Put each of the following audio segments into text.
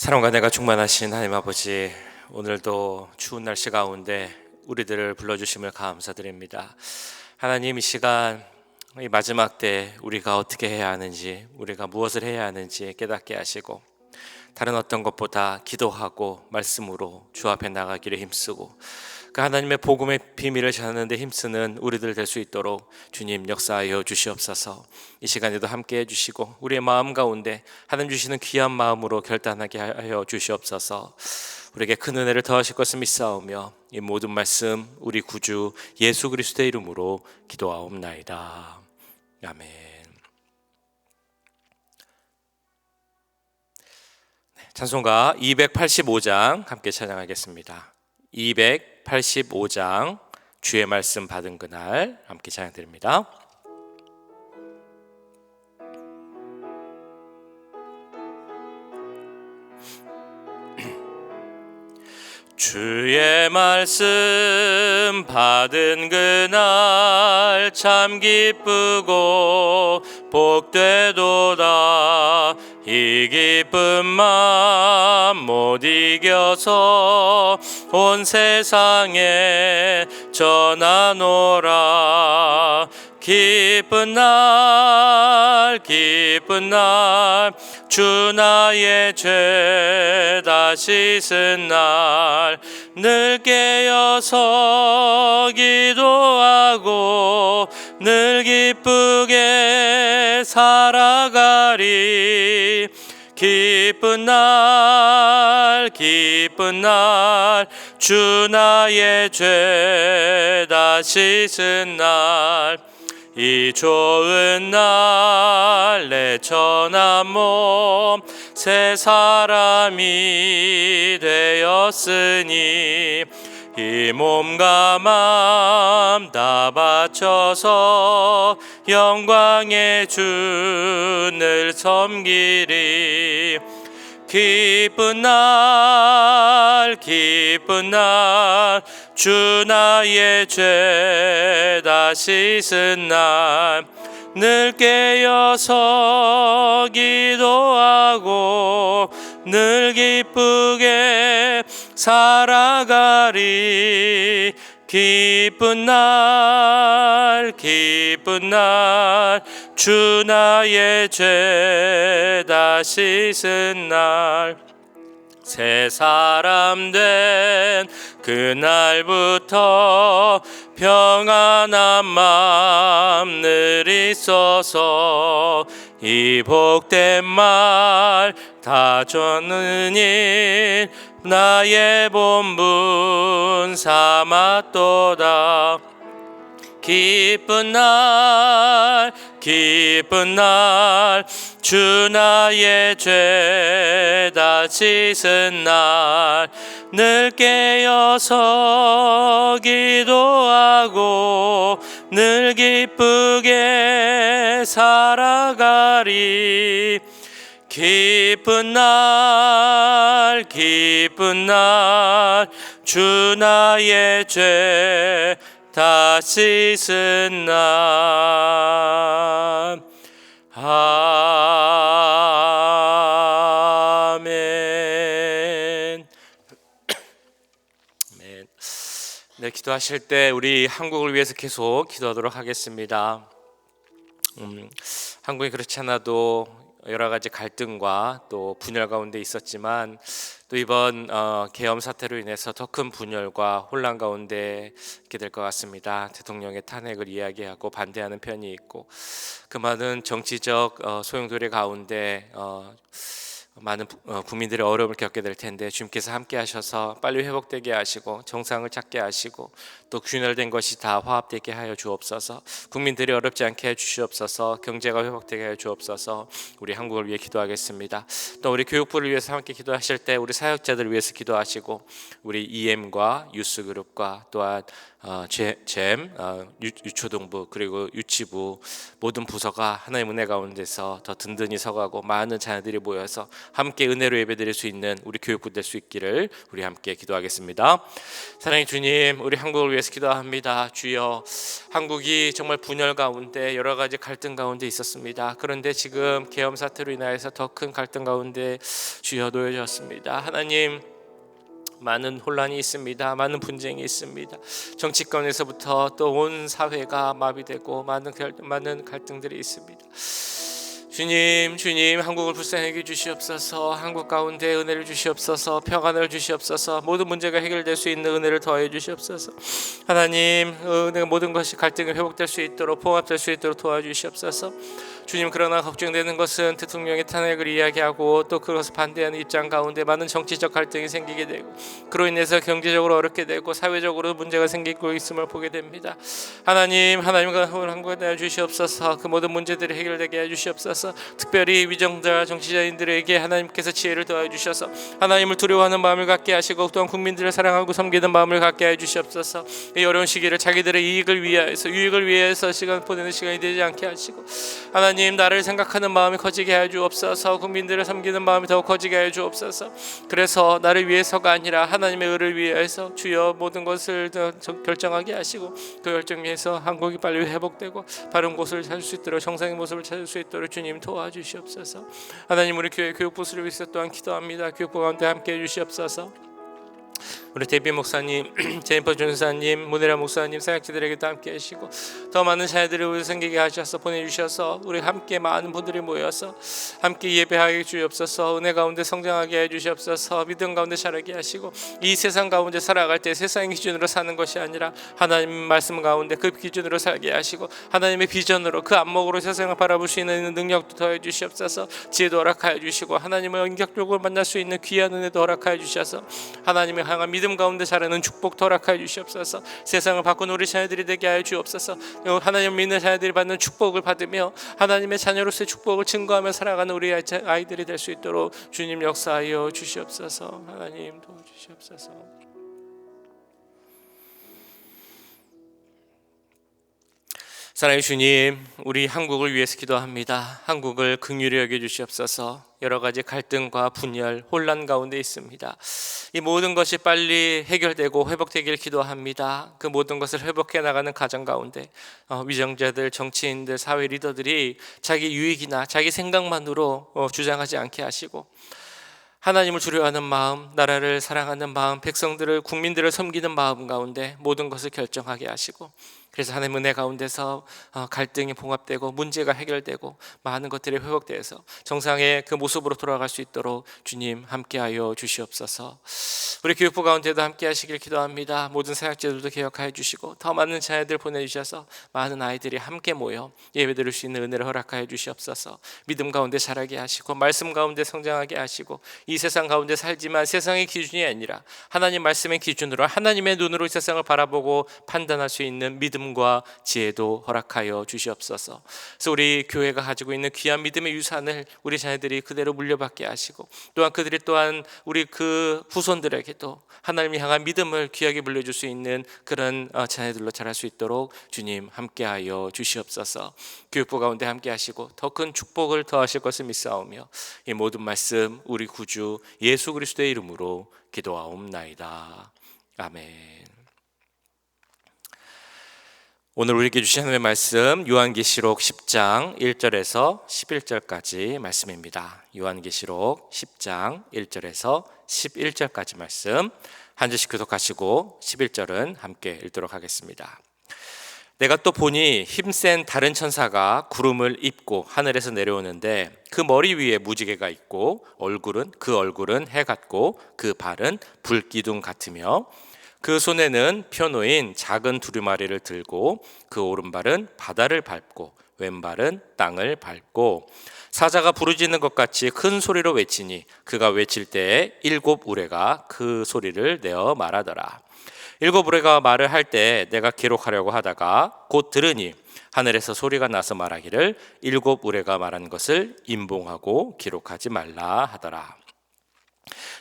사랑과 은혜가 충만하신 하나님 아버지, 오늘도 추운 날씨 가운데 우리들을 불러주심을 감사드립니다. 하나님, 이 시간, 이 마지막 때 우리가 어떻게 해야 하는지, 우리가 무엇을 해야 하는지 깨닫게 하시고, 다른 어떤 것보다 기도하고 말씀으로 주 앞에 나가기를 힘쓰고, 그 하나님의 복음의 비밀을 전하는 데 힘쓰는 우리들 될 수 있도록 주님 역사하여 주시옵소서. 이 시간에도 함께 해주시고 우리의 마음 가운데 하나님 주시는 귀한 마음으로 결단하게 하여 주시옵소서. 우리에게 큰 은혜를 더하실 것을 믿사오며 이 모든 말씀 우리 구주 예수 그리스도의 이름으로 기도하옵나이다. 아멘. 찬송가 285장 함께 찬양하겠습니다. 285장 주의 말씀 받은 그날 함께 찬양드립니다. 주의 말씀 받은 그날 참 기쁘고 복되도다. 이 기쁜 마음 못 이겨서 온 세상에 전하노라. 기쁜 날 기쁜 날 주 나의 죄 다 씻은 날 늘 깨어서 기도하고 늘 기쁘게 살아가리. 기쁜 날 기쁜 날 주 나의 죄 다 씻은 날 이 좋은 날 내 천한 몸 새 사람이 되었으니 이 몸과 마음 다 바쳐서 영광의 주를 섬기리. 기쁜 날 기쁜 날 주 나의 죄 다 씻은 날 늘 깨어서 기도하고 늘 기쁘게 살아가리. 기쁜 날 기쁜 날 주 나의 죄 다 씻은 날 새 사람 된 그날부터 평안한 마음 늘 있어서 이 복된 말 다 전하니 나의 본분 삼았도다. 기쁜 날 기쁜 날 주 나의 죄 다 씻은 날 늘 깨어서 기도하고 늘 기쁘게 살아가리. 기쁜 날 기쁜 날 주 나의 죄 다 씻은 날. 아멘. 네, 기도하실 때 우리 한국을 위해서 계속 기도하도록 하겠습니다. 한국이 그렇지 않아도 여러 가지 갈등과 또 분열 가운데 있었지만 또 이번 계엄 사태로 인해서 더 큰 분열과 혼란 가운데 있게 될 것 같습니다. 대통령의 탄핵을 이야기하고 반대하는 편이 있고 그 많은 정치적 소용돌이 가운데 많은 국민들의 어려움을 겪게 될 텐데 주님께서 함께 하셔서 빨리 회복되게 하시고 정상을 찾게 하시고 또 균열된 것이 다 화합되게 하여 주옵소서. 국민들이 어렵지 않게 해 주시옵소서. 경제가 회복되게 하여 주옵소서. 우리 한국을 위해 기도하겠습니다. 또 우리 교육부를 위해서 함께 기도하실 때 우리 사역자들을 위해서 기도하시고 우리 EM과 유스그룹과 또한 잼, 유초등부 그리고 유치부 모든 부서가 하나님 은혜 가운데서 더 든든히 서가고 많은 자녀들이 모여서 함께 은혜로 예배드릴 수 있는 우리 교육부 될 수 있기를 우리 함께 기도하겠습니다. 사랑의 주님, 우리 한국을 위해서 기도합니다. 주여, 한국이 정말 분열 가운데 여러 가지 갈등 가운데 있었습니다. 그런데 지금 계엄 사태로 인하여서 더 큰 갈등 가운데 주여 놓여졌습니다. 하나님, 많은 혼란이 있습니다. 많은 분쟁이 있습니다. 정치권에서부터 또 온 사회가 마비되고 많은 갈등들이 있습니다. 주님, 한국을 불쌍하게 주시옵소서. 한국 가운데 은혜를 주시옵소서. 평안을 주시옵소서. 모든 문제가 해결될 수 있는 은혜를 더해 주시옵소서. 하나님, 모든 것이 갈등이 회복될 수 있도록, 봉합될 수 있도록 도와주시옵소서. 주님, 그러나 걱정되는 것은 대통령의 탄핵을 이야기하고 또 그것을 반대하는 입장 가운데 많은 정치적 갈등이 생기게 되고, 그로 인해서 경제적으로 어렵게 되고 사회적으로 문제가 생기고 있음을 보게 됩니다. 하나님과 한국에 대해 주시옵소서. 그 모든 문제들이 해결되게 해 주시옵소서. 특별히 위정자 정치자인들에게 하나님께서 지혜를 더해 주셔서 하나님을 두려워하는 마음을 갖게 하시고, 또한 국민들을 사랑하고 섬기는 마음을 갖게 해 주시옵소서. 이 어려운 시기를 자기들의 유익을 위해서 시간 보내는 시간이 되지 않게 하시고, 하나님, 나를 생각하는 마음이 커지게 해 주옵소서. 국민들을 섬기는 마음이 더욱 커지게 해 주옵소서. 그래서 나를 위해서가 아니라 하나님의 의를 위해서 주여 모든 것을 결정하게 하시고, 그 결정에서 한국이 빨리 회복되고 바른 곳을 찾을 수 있도록, 정상의 모습을 찾을 수 있도록 주님 도와주시옵소서. 하나님, 우리 교회 교육부를 위해서 또한 기도합니다. 교육부 가운데 함께해 주시옵소서. 우리 데비 목사님, 제니퍼 전사님, 문혜라 목사님, 사역자들에게도 함께 하시고, 더 많은 자녀들을 생기게 하셔서 보내주셔서 우리 함께 많은 분들이 모여서 함께 예배하게 주옵소서. 은혜 가운데 성장하게 해주시옵소서. 믿음 가운데 자라게 하시고, 이 세상 가운데 살아갈 때 세상의 기준으로 사는 것이 아니라 하나님 말씀 가운데 그 기준으로 살게 하시고, 하나님의 비전으로 그 안목으로 세상을 바라볼 수 있는 능력도 더해 주시옵소서. 지혜도 허락하여 주시고, 하나님을 인격적으로 만날 수 있는 귀한 은혜도 허락하여 주셔서 하나님의 향한 믿음 가운데 자라는 축복 허락하여 주시옵소서. 세상을 바꾼 우리 자녀들이 되게 하여 주옵소서. 하나님 믿는 자녀들이 받는 축복을 받으며 하나님의 자녀로서의 축복을 증거하며 살아가는 우리 아이들이 될 수 있도록 주님 역사하여 주시옵소서. 하나님 도와주시옵소서. 사랑의 주님, 우리 한국을 위해서 기도합니다. 한국을 긍휼히 여겨 주시옵소서. 여러 가지 갈등과 분열, 혼란 가운데 있습니다. 이 모든 것이 빨리 해결되고 회복되길 기도합니다. 그 모든 것을 회복해 나가는 가정 가운데 위정자들, 정치인들, 사회 리더들이 자기 유익이나 자기 생각만으로 주장하지 않게 하시고, 하나님을 두려워하는 마음, 나라를 사랑하는 마음, 백성들을, 국민들을 섬기는 마음 가운데 모든 것을 결정하게 하시고, 그래서 하나님 은혜 가운데서 갈등이 봉합되고 문제가 해결되고 많은 것들이 회복되어서 정상의 그 모습으로 돌아갈 수 있도록 주님 함께하여 주시옵소서. 우리 교육부 가운데도 함께하시길 기도합니다. 모든 사역자들도 개혁하여 주시고, 더 많은 자녀들 보내주셔서 많은 아이들이 함께 모여 예배드릴 수 있는 은혜를 허락하여 주시옵소서. 믿음 가운데 자라게 하시고, 말씀 가운데 성장하게 하시고, 이 세상 가운데 살지만 세상의 기준이 아니라 하나님 말씀의 기준으로 하나님의 눈으로 이 세상을 바라보고 판단할 수 있는 믿음과 지혜도 허락하여 주시옵소서. 그래서 우리 교회가 가지고 있는 귀한 믿음의 유산을 우리 자녀들이 그대로 물려받게 하시고, 또한 그들이 또한 우리 그 후손들에게도 하나님을 향한 믿음을 귀하게 물려줄 수 있는 그런 자녀들로 자랄 수 있도록 주님 함께하여 주시옵소서. 교육부 가운데 함께 하시고 더 큰 축복을 더하실 것을 믿사오며, 이 모든 말씀 우리 구주 예수 그리스도의 이름으로 기도하옵나이다. 아멘. 오늘 우리에게 주신 하나님의 말씀, 요한계시록 10장 1절에서 11절까지 말씀입니다. 요한계시록 10장 1절에서 11절까지 말씀 한 절씩 교독하시고 11절은 함께 읽도록 하겠습니다. 내가 또 보니 힘센 다른 천사가 구름을 입고 하늘에서 내려오는데, 그 머리 위에 무지개가 있고 그 얼굴은 해 같고 그 발은 불기둥 같으며, 그 손에는 펴놓인 작은 두루마리를 들고 그 오른발은 바다를 밟고 왼발은 땅을 밟고, 사자가 부르짖는 것 같이 큰 소리로 외치니 그가 외칠 때에 7 우레가 그 소리를 내어 말하더라. 7 우레가 말을 할 때 내가 기록하려고 하다가 곧 들으니 하늘에서 소리가 나서 말하기를 7 우레가 말한 것을 임봉하고 기록하지 말라 하더라.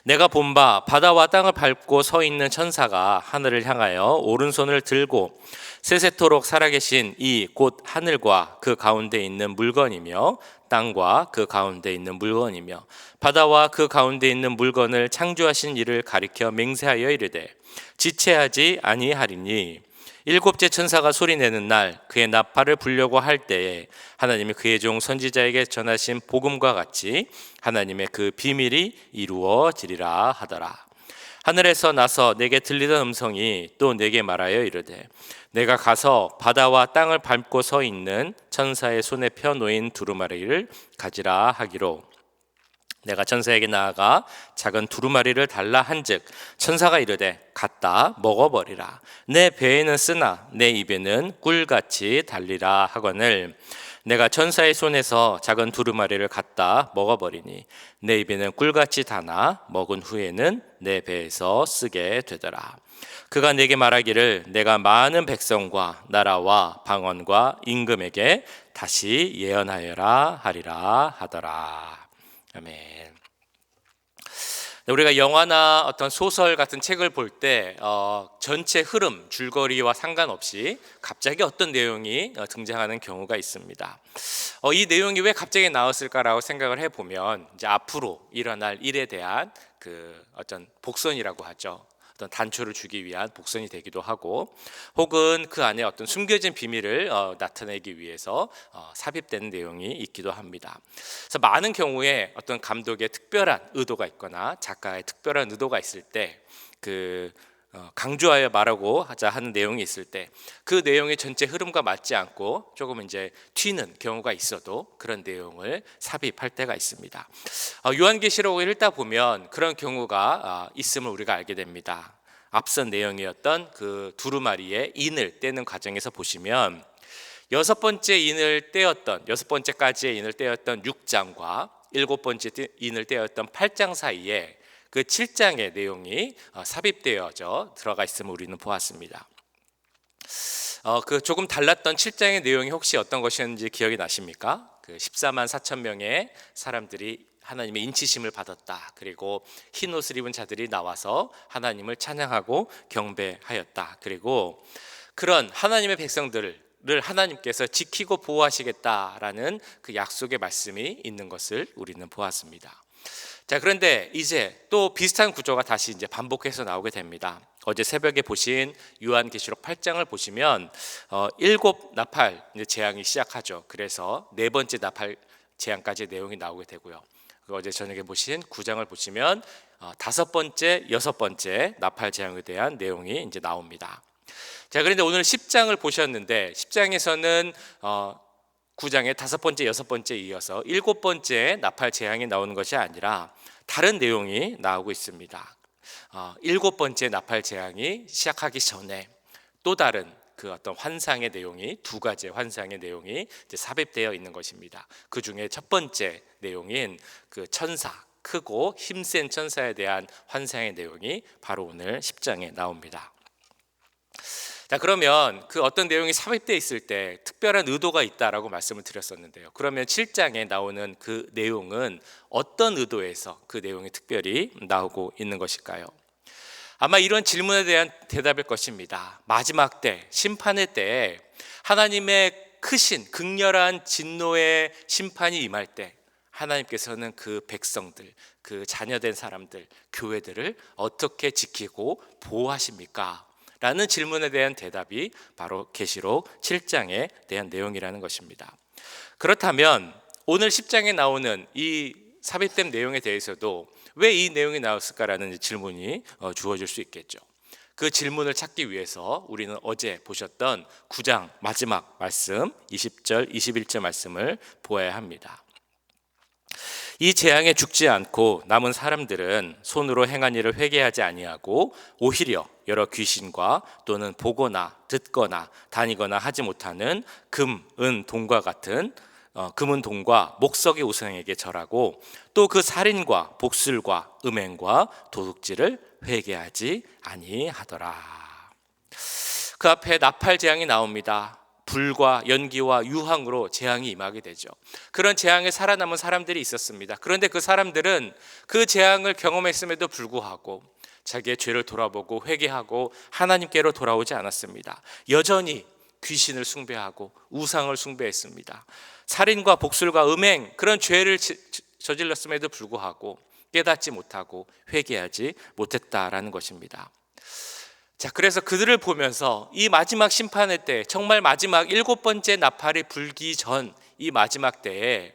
내가 본 바 바다와 땅을 밟고 서 있는 천사가 하늘을 향하여 오른손을 들고 세세토록 살아계신 이 곧 하늘과 그 가운데 있는 물건이며 땅과 그 가운데 있는 물건이며 바다와 그 가운데 있는 물건을 창조하신 이를 가리켜 맹세하여 이르되 지체하지 아니하리니 일곱째 천사가 소리내는 날 그의 나팔을 불려고 할 때에 하나님이 그의 종 선지자에게 전하신 복음과 같이 하나님의 그 비밀이 이루어지리라 하더라. 하늘에서 나서 내게 들리던 음성이 또 내게 말하여 이르되 내가 가서 바다와 땅을 밟고 서 있는 천사의 손에 펴 놓인 두루마리를 가지라 하기로 내가 천사에게 나아가 작은 두루마리를 달라 한즉 천사가 이르되 갖다 먹어버리라. 내 배에는 쓰나 내 입에는 꿀같이 달리라 하거늘 내가 천사의 손에서 작은 두루마리를 갖다 먹어버리니 내 입에는 꿀같이 다나 먹은 후에는 내 배에서 쓰게 되더라. 그가 내게 말하기를 내가 많은 백성과 나라와 방언과 임금에게 다시 예언하여라 하리라 하더라. 아멘. 우리가 영화나 어떤 소설 같은 책을 볼 때 전체 흐름, 줄거리와 상관없이 갑자기 어떤 내용이 등장하는 경우가 있습니다. 이 내용이 왜 갑자기 나왔을까라고 생각을 해보면 이제 앞으로 일어날 일에 대한 그 어떤 복선이라고 하죠. 어떤 단초를 주기 위한 복선이 되기도 하고 혹은 그 안에 어떤 숨겨진 비밀을 나타내기 위해서 삽입되는 내용이 있기도 합니다. 그래서 많은 경우에 어떤 감독의 특별한 의도가 있거나 작가의 특별한 의도가 있을 때 강조하여 말하고 하자 하는 내용이 있을 때 그 내용의 전체 흐름과 맞지 않고 조금 이제 튀는 경우가 있어도 그런 내용을 삽입할 때가 있습니다. 요한계시록을 읽다 보면 그런 경우가 있음을 우리가 알게 됩니다. 앞선 내용이었던 그 두루마리의 인을 떼는 과정에서 보시면 여섯 번째까지의 인을 떼었던 6장과 일곱 번째 인을 떼었던 8장 사이에 그 7장의 내용이 삽입되어져 들어가 있음을 우리는 보았습니다. 그 조금 달랐던 7장의 내용이 혹시 어떤 것이었는지 기억이 나십니까? 그 14만 4천 명의 사람들이 하나님의 인치심을 받았다. 그리고 흰 옷을 입은 자들이 나와서 하나님을 찬양하고 경배하였다. 그리고 그런 하나님의 백성들을 하나님께서 지키고 보호하시겠다라는 그 약속의 말씀이 있는 것을 우리는 보았습니다. 자, 그런데 이제 또 비슷한 구조가 다시 이제 반복해서 나오게 됩니다. 어제 새벽에 보신 요한계시록 8장을 보시면 일곱 나팔 재앙이 시작하죠. 그래서 네 번째 나팔 재앙까지 내용이 나오게 되고요. 어제 저녁에 보신 9장을 보시면 다섯 번째, 여섯 번째 나팔 재앙에 대한 내용이 이제 나옵니다. 자, 그런데 오늘 10장을 보셨는데 10장에서는 9장의 다섯 번째, 여섯 번째 이어서 일곱 번째 나팔 재앙이 나오는 것이 아니라 다른 내용이 나오고 있습니다. 일곱 번째 나팔 재앙이 시작하기 전에 또 다른 그 어떤 환상의 내용이 두 가지의 환상의 내용이 이제 삽입되어 있는 것입니다. 그 중에 첫 번째 내용인 그 천사, 크고 힘센 천사에 대한 환상의 내용이 바로 오늘 10장에 나옵니다. 자, 그러면 그 어떤 내용이 삽입되어 있을 때 특별한 의도가 있다라고 말씀을 드렸었는데요. 그러면 7장에 나오는 그 내용은 어떤 의도에서 그 내용이 특별히 나오고 있는 것일까요? 아마 이런 질문에 대한 대답일 것입니다. 마지막 때, 심판의 때에 하나님의 크신 극렬한 진노의 심판이 임할 때 하나님께서는 그 백성들, 그 자녀된 사람들, 교회들을 어떻게 지키고 보호하십니까? 라는 질문에 대한 대답이 바로 계시록 7장에 대한 내용이라는 것입니다. 그렇다면 오늘 10장에 나오는 이 삽입된 내용에 대해서도 왜 이 내용이 나왔을까라는 질문이 주어질 수 있겠죠. 그 질문을 찾기 위해서 우리는 어제 보셨던 9장 마지막 말씀 20절, 21절 말씀을 보아야 합니다. 이 재앙에 죽지 않고 남은 사람들은 손으로 행한 일을 회개하지 아니하고 오히려 여러 귀신과 또는 보거나 듣거나 다니거나 하지 못하는 금, 은, 동과 같은 금은 동과 목석의 우상에게 절하고 또 그 살인과 복술과 음행과 도둑질을 회개하지 아니하더라. 그 앞에 나팔 재앙이 나옵니다. 불과 연기와 유황으로 재앙이 임하게 되죠. 그런 재앙에 살아남은 사람들이 있었습니다. 그런데 그 사람들은 그 재앙을 경험했음에도 불구하고 자기의 죄를 돌아보고 회개하고 하나님께로 돌아오지 않았습니다. 여전히 귀신을 숭배하고 우상을 숭배했습니다. 살인과 복술과 음행, 그런 죄를 저질렀음에도 불구하고 깨닫지 못하고 회개하지 못했다라는 것입니다. 자, 그래서 그들을 보면서 이 마지막 심판의 때, 정말 마지막 7번째 나팔이 불기 전 이 마지막 때에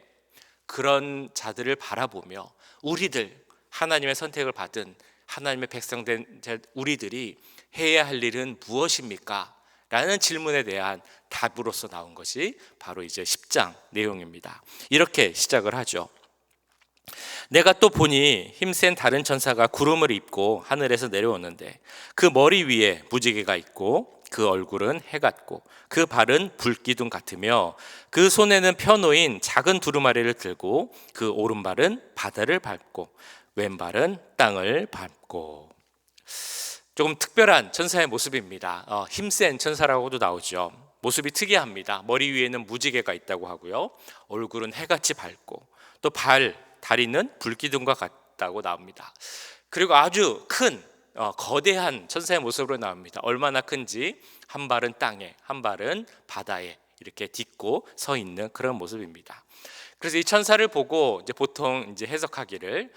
그런 자들을 바라보며 우리들, 하나님의 선택을 받은 하나님의 백성된 우리들이 해야 할 일은 무엇입니까? 라는 질문에 대한 답으로서 나온 것이 바로 이제 10장 내용입니다. 이렇게 시작을 하죠. 내가 또 보니 힘센 다른 천사가 구름을 입고 하늘에서 내려오는데 그 머리 위에 무지개가 있고 그 얼굴은 해 같고 그 발은 불기둥 같으며 그 손에는 펴놓인 작은 두루마리를 들고 그 오른발은 바다를 밟고 왼발은 땅을 밟고. 조금 특별한 천사의 모습입니다. 힘센 천사라고도 나오죠. 모습이 특이합니다. 머리 위에는 무지개가 있다고 하고요, 얼굴은 해같이 밝고 또 다리는 불기둥과 같다고 나옵니다. 그리고 아주 큰 거대한 천사의 모습으로 나옵니다. 얼마나 큰지 한 발은 땅에 한 발은 바다에 이렇게 딛고 서 있는 그런 모습입니다. 그래서 이 천사를 보고 이제 보통 이제 해석하기를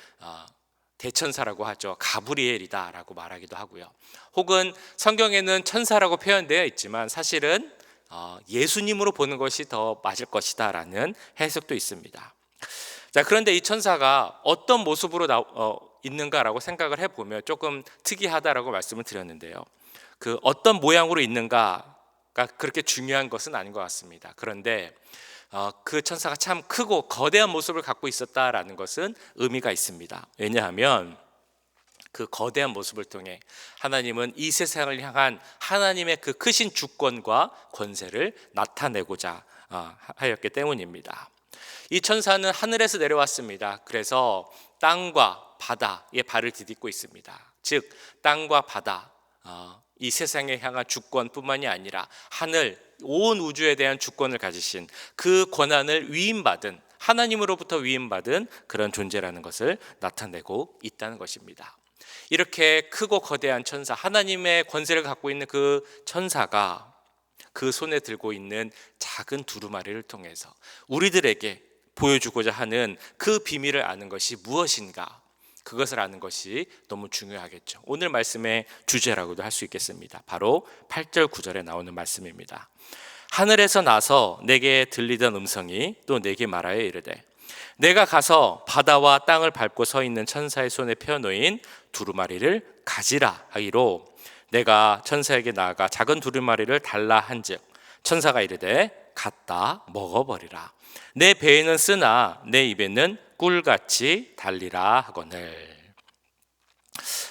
대천사라고 하죠. 가브리엘이다라고 말하기도 하고요. 혹은 성경에는 천사라고 표현되어 있지만 사실은 예수님으로 보는 것이 더 맞을 것이다라는 해석도 있습니다. 자, 그런데 이 천사가 어떤 모습으로 있는가라고 생각을 해보면 조금 특이하다라고 말씀을 드렸는데요. 그 어떤 모양으로 있는가가 그렇게 중요한 것은 아닌 것 같습니다. 그런데 그 천사가 참 크고 거대한 모습을 갖고 있었다라는 것은 의미가 있습니다. 왜냐하면 그 거대한 모습을 통해 하나님은 이 세상을 향한 하나님의 그 크신 주권과 권세를 나타내고자 하였기 때문입니다. 이 천사는 하늘에서 내려왔습니다. 그래서 땅과 바다에 발을 디딛고 있습니다. 즉 땅과 바다, 이 세상에 향한 주권뿐만이 아니라 하늘, 온 우주에 대한 주권을 가지신 그 권한을 위임받은, 하나님으로부터 위임받은 그런 존재라는 것을 나타내고 있다는 것입니다. 이렇게 크고 거대한 천사, 하나님의 권세를 갖고 있는 그 천사가 그 손에 들고 있는 작은 두루마리를 통해서 우리들에게 보여주고자 하는 그 비밀을 아는 것이 무엇인가, 그것을 아는 것이 너무 중요하겠죠. 오늘 말씀의 주제라고도 할 수 있겠습니다. 바로 8절 9절에 나오는 말씀입니다. 하늘에서 나서 내게 들리던 음성이 또 내게 말하여 이르되 내가 가서 바다와 땅을 밟고 서 있는 천사의 손에 펴놓인 두루마리를 가지라 하기로 내가 천사에게 나아가 작은 두루마리를 달라 한즉 천사가 이르되 갖다 먹어버리라. 내 배에는 쓰나 내 입에는 꿀같이 달리라 하거늘.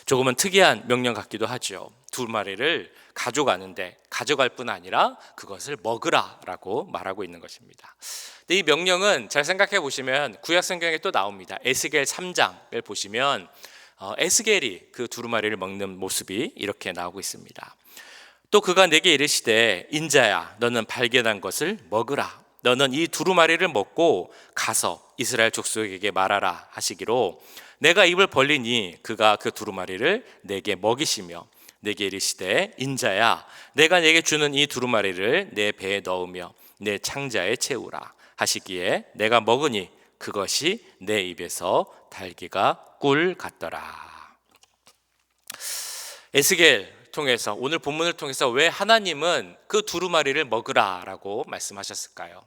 조금은 특이한 명령 같기도 하죠. 두루마리를 가져가는데 가져갈 뿐 아니라 그것을 먹으라라고 말하고 있는 것입니다. 근데 이 명령은 잘 생각해 보시면 구약 성경에 또 나옵니다. 에스겔 3장을 보시면 에스겔이 그 두루마리를 먹는 모습이 이렇게 나오고 있습니다. 또 그가 내게 이르시되 인자야 너는 발견한 것을 먹으라. 너는 이 두루마리를 먹고 가서 이스라엘 족속에게 말하라 하시기로 내가 입을 벌리니 그가 그 두루마리를 내게 먹이시며 내게 이르시되 인자야 내가 내게 주는 이 두루마리를 내 배에 넣으며 내 창자에 채우라 하시기에 내가 먹으니 그것이 내 입에서 달기가 꿀 같더라. 에스겔 통해서, 오늘 본문을 통해서 왜 하나님은 그 두루마리를 먹으라라고 말씀하셨을까요?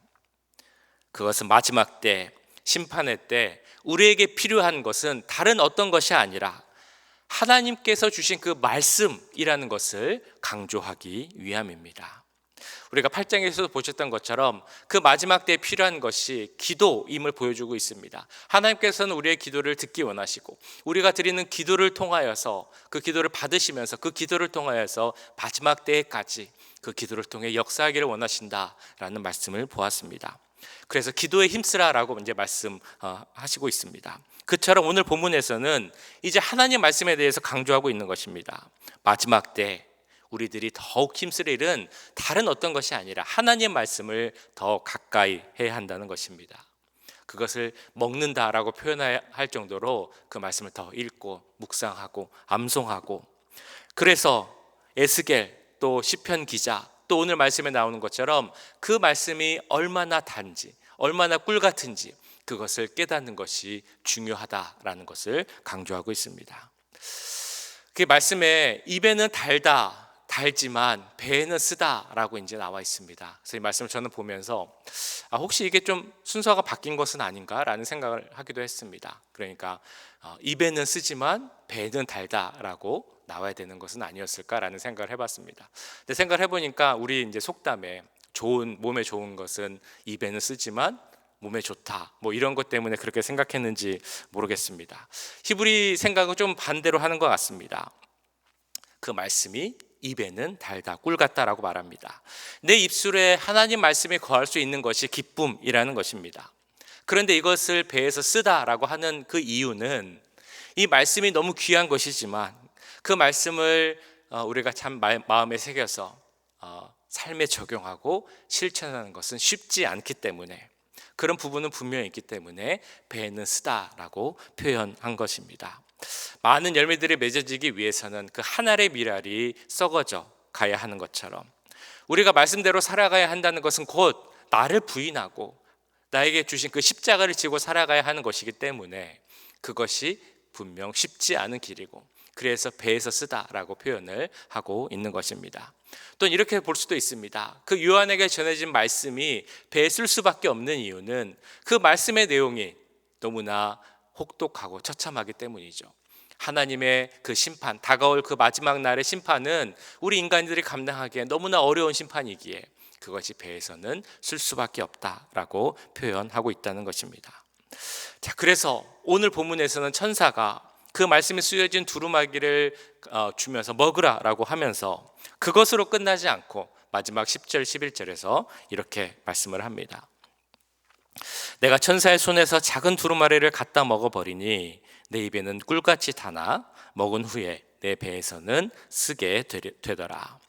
그것은 마지막 때, 심판의 때 우리에게 필요한 것은 다른 어떤 것이 아니라 하나님께서 주신 그 말씀이라는 것을 강조하기 위함입니다. 우리가 8장에서 보셨던 것처럼 그 마지막 때에 필요한 것이 기도임을 보여주고 있습니다. 하나님께서는 우리의 기도를 듣기 원하시고 우리가 드리는 기도를 통하여서 그 기도를 받으시면서 그 기도를 통하여서 마지막 때까지 그 기도를 통해 역사하기를 원하신다라는 말씀을 보았습니다. 그래서 기도에 힘쓰라라고 이제 말씀하시고 있습니다. 그처럼 오늘 본문에서는 이제 하나님 말씀에 대해서 강조하고 있는 것입니다. 마지막 때 우리들이 더욱 힘쓸 일은 다른 어떤 것이 아니라 하나님의 말씀을 더 가까이 해야 한다는 것입니다. 그것을 먹는다라고 표현할 정도로 그 말씀을 더 읽고 묵상하고 암송하고, 그래서 에스겔 또 시편 기자 또 오늘 말씀에 나오는 것처럼 그 말씀이 얼마나 단지 얼마나 꿀 같은지 그것을 깨닫는 것이 중요하다라는 것을 강조하고 있습니다. 그 말씀에 입에는 달지만 배에는 쓰다라고 이제 나와 있습니다. 그래서 이 말씀을 저는 보면서 혹시 이게 좀 순서가 바뀐 것은 아닌가라는 생각을 하기도 했습니다. 그러니까 입에는 쓰지만 배에는 달다라고 나와야 되는 것은 아니었을까라는 생각을 해봤습니다. 근데 생각을 해보니까 우리 이제 속담에 몸에 좋은 것은 입에는 쓰지만 몸에 좋다, 뭐 이런 것 때문에 그렇게 생각했는지 모르겠습니다. 히브리 생각은 좀 반대로 하는 것 같습니다. 그 말씀이 입에는 달다, 꿀 같다라고 말합니다. 내 입술에 하나님 말씀이 거할 수 있는 것이 기쁨이라는 것입니다. 그런데 이것을 배에서 쓰다라고 하는 그 이유는 이 말씀이 너무 귀한 것이지만 그 말씀을 우리가 참 마음에 새겨서 삶에 적용하고 실천하는 것은 쉽지 않기 때문에, 그런 부분은 분명히 있기 때문에 배에는 쓰다라고 표현한 것입니다. 많은 열매들이 맺어지기 위해서는 그 한 알의 밀알이 썩어져 가야 하는 것처럼 우리가 말씀대로 살아가야 한다는 것은 곧 나를 부인하고 나에게 주신 그 십자가를 지고 살아가야 하는 것이기 때문에 그것이 분명 쉽지 않은 길이고, 그래서 배에서 쓰다라고 표현을 하고 있는 것입니다. 또 이렇게 볼 수도 있습니다. 그 요한에게 전해진 말씀이 배에 쓸 수밖에 없는 이유는 그 말씀의 내용이 너무나 혹독하고 처참하기 때문이죠. 하나님의 그 심판, 다가올 그 마지막 날의 심판은 우리 인간들이 감당하기에 너무나 어려운 심판이기에 그것이 배에서는 쓸 수밖에 없다라고 표현하고 있다는 것입니다. 자, 그래서 오늘 본문에서는 천사가 그 말씀에 쓰여진 두루마기를 주면서 먹으라라고 하면서 그것으로 끝나지 않고 마지막 10절 11절에서 이렇게 말씀을 합니다. 내가 천사의 손에서 작은 두루마리를 갖다 먹어버리니 내 입에는 꿀같이 타나 먹은 후에 내 배에서는 쓰게 되더라.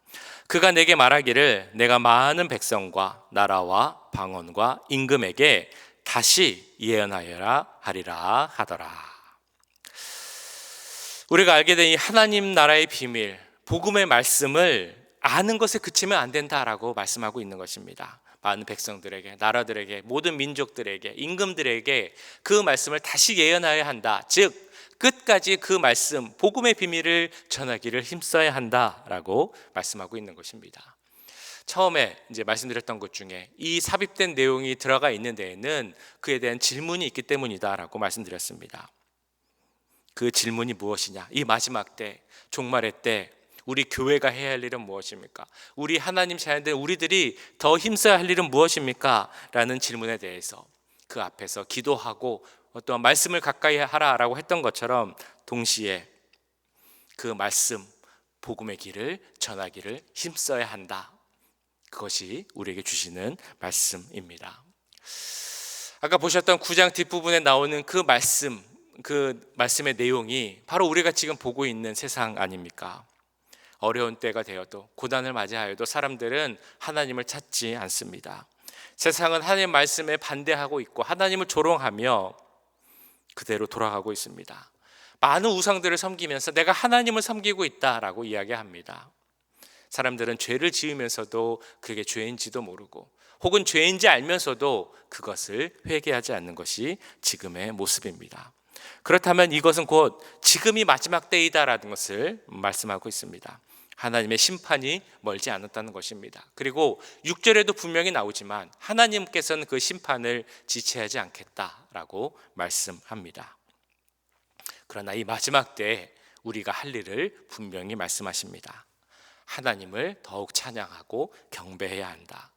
그가 내게 말하기를 내가 많은 백성과 나라와 방언과 임금에게 다시 예언하여라 하리라 하더라. 우리가 알게 된 이 하나님 나라의 비밀, 복음의 말씀을 아는 것에 그치면 안 된다라고 말씀하고 있는 것입니다. 많은 백성들에게, 나라들에게, 모든 민족들에게, 임금들에게 그 말씀을 다시 예언해야 한다. 즉 끝까지 그 말씀, 복음의 비밀을 전하기를 힘써야 한다라고 말씀하고 있는 것입니다. 처음에 이제 말씀드렸던 것 중에 이 삽입된 내용이 들어가 있는 데에는 그에 대한 질문이 있기 때문이다라고 말씀드렸습니다. 그 질문이 무엇이냐? 이 마지막 때, 종말의 때 우리 교회가 해야 할 일은 무엇입니까? 우리 하나님 자녀들, 우리들이 더 힘써야 할 일은 무엇입니까? 라는 질문에 대해서 그 앞에서 기도하고 또한 말씀을 가까이 하라라고 했던 것처럼 동시에 그 말씀, 복음의 길을 전하기를 힘써야 한다. 그것이 우리에게 주시는 말씀입니다. 아까 보셨던 9장 뒷부분에 나오는 그 말씀의 내용이 바로 우리가 지금 보고 있는 세상 아닙니까? 어려운 때가 되어도, 고난을 맞이하여도 사람들은 하나님을 찾지 않습니다. 세상은 하나님의 말씀에 반대하고 있고 하나님을 조롱하며 그대로 돌아가고 있습니다. 많은 우상들을 섬기면서 내가 하나님을 섬기고 있다라고 이야기합니다. 사람들은 죄를 지으면서도 그게 죄인지도 모르고, 혹은 죄인지 알면서도 그것을 회개하지 않는 것이 지금의 모습입니다. 그렇다면 이것은 곧 지금이 마지막 때이다라는 것을 말씀하고 있습니다. 하나님의 심판이 멀지 않았다는 것입니다. 그리고 6절에도 분명히 나오지만 하나님께서는 그 심판을 지체하지 않겠다라고 말씀합니다. 그러나 이 마지막 때에 우리가 할 일을 분명히 말씀하십니다. 하나님을 더욱 찬양하고 경배해야 한다.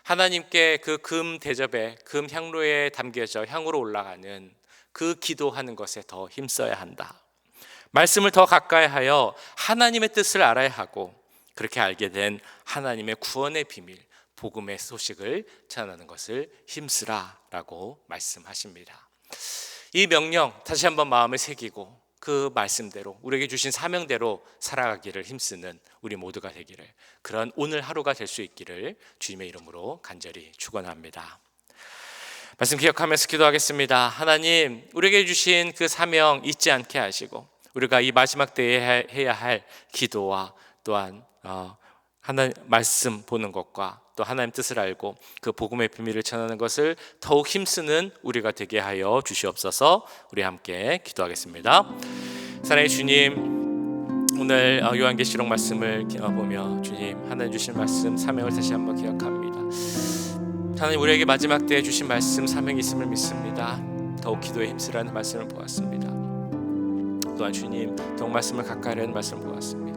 하나님께 그 금 대접에, 금 향로에 담겨져 향으로 올라가는 그 기도하는 것에 더 힘써야 한다. 말씀을 더 가까이 하여 하나님의 뜻을 알아야 하고, 그렇게 알게 된 하나님의 구원의 비밀, 복음의 소식을 전하는 것을 힘쓰라라고 말씀하십니다. 이 명령 다시 한번 마음에 새기고 그 말씀대로 우리에게 주신 사명대로 살아가기를 힘쓰는 우리 모두가 되기를, 그런 오늘 하루가 될 수 있기를 주님의 이름으로 간절히 축원합니다. 말씀 기억하면서 기도하겠습니다. 하나님, 우리에게 주신 그 사명 잊지 않게 하시고, 우리가 이 마지막 때에 해야 할 기도와 또한 하나님 말씀 보는 것과 또 하나님 뜻을 알고 그 복음의 비밀을 전하는 것을 더욱 힘쓰는 우리가 되게 하여 주시옵소서. 우리 함께 기도하겠습니다. 사랑의 주님, 오늘 요한계시록 말씀을 보며 주님 하나님 주신 말씀 사명을 다시 한번 기억합니다. 하나님, 우리에게 마지막 때에 주신 말씀 사명이 있음을 믿습니다. 더욱 기도에 힘쓰라는 말씀을 보았습니다. 또한 주님, 더욱 말씀을 가까이 하려는 말씀을 보았습니다.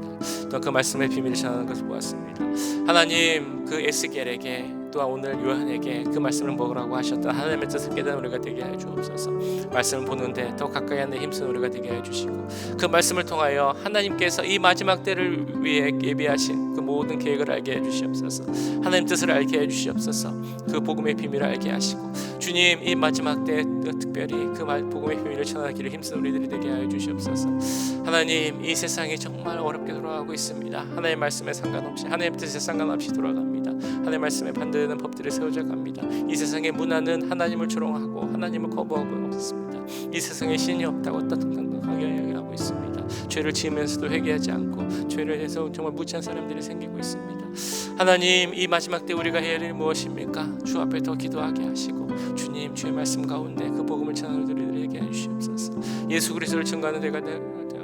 또한 그 말씀의 비밀을 전하는 것을 보았습니다. 하나님, 그 에스겔에게 또한 오늘 요한에게 그 말씀을 먹으라고 하셨던 하나님의 뜻을 깨닫는 우리가 되게 하여 주옵소서. 말씀을 보는데 더 가까이 하는 힘쓰는 우리가 되게 하여 주시고, 그 말씀을 통하여 하나님께서 이 마지막 때를 위해 예비하신 그 모든 계획을 알게 해 주시옵소서. 하나님 뜻을 알게 해 주시옵소서. 그 복음의 비밀을 알게 하시고, 주님, 이 마지막 때 특별히 그 복음의 비밀을 전하기를 힘쓰는 우리들이 되게 하여 주시옵소서. 하나님, 이 세상이 정말 어렵게 돌아가고 있습니다. 하나님 말씀에 상관없이, 하나님 뜻에 상관없이 돌아갑니다. 하나님 말씀에 반대되는 법들이 세워져 갑니다. 이 세상의 문화는 하나님을 조롱하고 하나님을 거부하고 없습니다. 이 세상에 신이 없다고 떠들썩하게 하고 있습니다. 죄를 지으면서도 회개하지 않고 죄를 해서 정말 무지한 사람들이 생기고 있습니다. 하나님, 이 마지막 때 우리가 해야 할 일이 무엇입니까? 주 앞에 더 기도하게 하시고, 주님, 주의 말씀 가운데 그 복음을 전하는 우리들에게 해주시옵소서. 예수 그리스도를 증거하는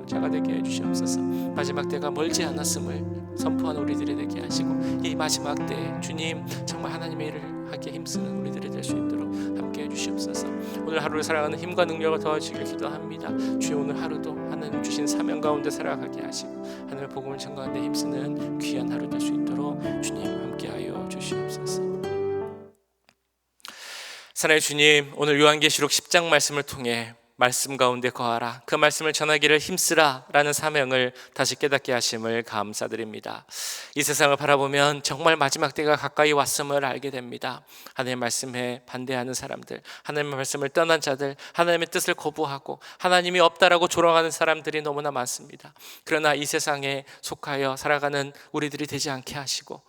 자가 되게 해주시옵소서. 마지막 때가 멀지 않았음을 선포하는 우리들이 되게 하시고, 이 마지막 때 주님 정말 하나님의 일을 하기에 힘쓰는 우리들이 될 수 있도록 함께 해주시옵소서. 오늘 하루를 살아가는 힘과 능력을 더하시길 기도합니다. 주여, 오늘 하루도 하나님 주신 사명 가운데 살아가게 하시고 하나님의 복음을 전가하는 데 힘쓰는 귀한 하루 될 수 있도록 주님 함께하여 주시옵소서. 사랑의 주님, 오늘 요한계시록 10장 말씀을 통해 말씀 가운데 거하라, 그 말씀을 전하기를 힘쓰라 라는 사명을 다시 깨닫게 하심을 감사드립니다. 이 세상을 바라보면 정말 마지막 때가 가까이 왔음을 알게 됩니다. 하나님의 말씀에 반대하는 사람들, 하나님의 말씀을 떠난 자들, 하나님의 뜻을 거부하고 하나님이 없다라고 조롱하는 사람들이 너무나 많습니다. 그러나 이 세상에 속하여 살아가는 우리들이 되지 않게 하시고,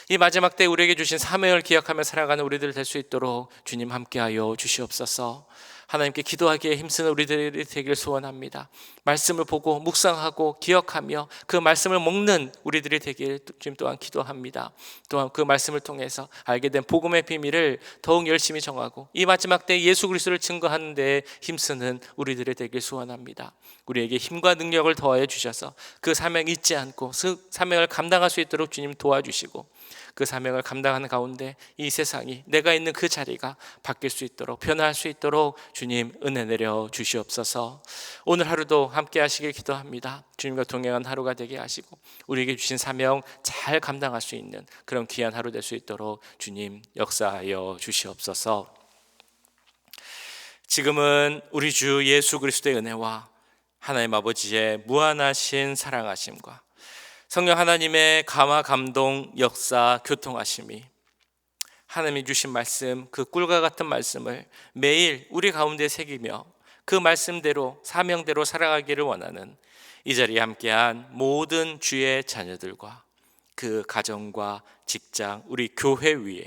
이 마지막 때 우리에게 주신 사명을 기억하며 살아가는 우리들 될 수 있도록 주님 함께하여 주시옵소서. 하나님께 기도하기에 힘쓰는 우리들이 되길 소원합니다. 말씀을 보고 묵상하고 기억하며 그 말씀을 먹는 우리들이 되길 주님 또한 기도합니다. 또한 그 말씀을 통해서 알게 된 복음의 비밀을 더욱 열심히 정하고 이 마지막 때 예수 그리스도를 증거하는 데 힘쓰는 우리들이 되길 소원합니다. 우리에게 힘과 능력을 더하여 주셔서 그 사명 잊지 않고 그 사명을 감당할 수 있도록 주님 도와주시고, 그 사명을 감당하는 가운데 이 세상이, 내가 있는 그 자리가 바뀔 수 있도록, 변화할 수 있도록 주님 은혜 내려 주시옵소서. 오늘 하루도 함께 하시길 기도합니다. 주님과 동행한 하루가 되게 하시고 우리에게 주신 사명 잘 감당할 수 있는 그런 귀한 하루 될 수 있도록 주님 역사하여 주시옵소서. 지금은 우리 주 예수 그리스도의 은혜와 하나님 아버지의 무한하신 사랑하심과 성령 하나님의 감화 감동 역사 교통하심이, 하나님이 주신 말씀, 그 꿀과 같은 말씀을 매일 우리 가운데 새기며 그 말씀대로 사명대로 살아가기를 원하는 이 자리에 함께한 모든 주의 자녀들과 그 가정과 직장, 우리 교회 위에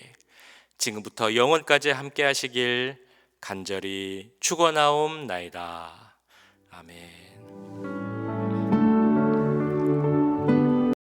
지금부터 영원까지 함께 하시길 간절히 축원하옵나이다. 아멘.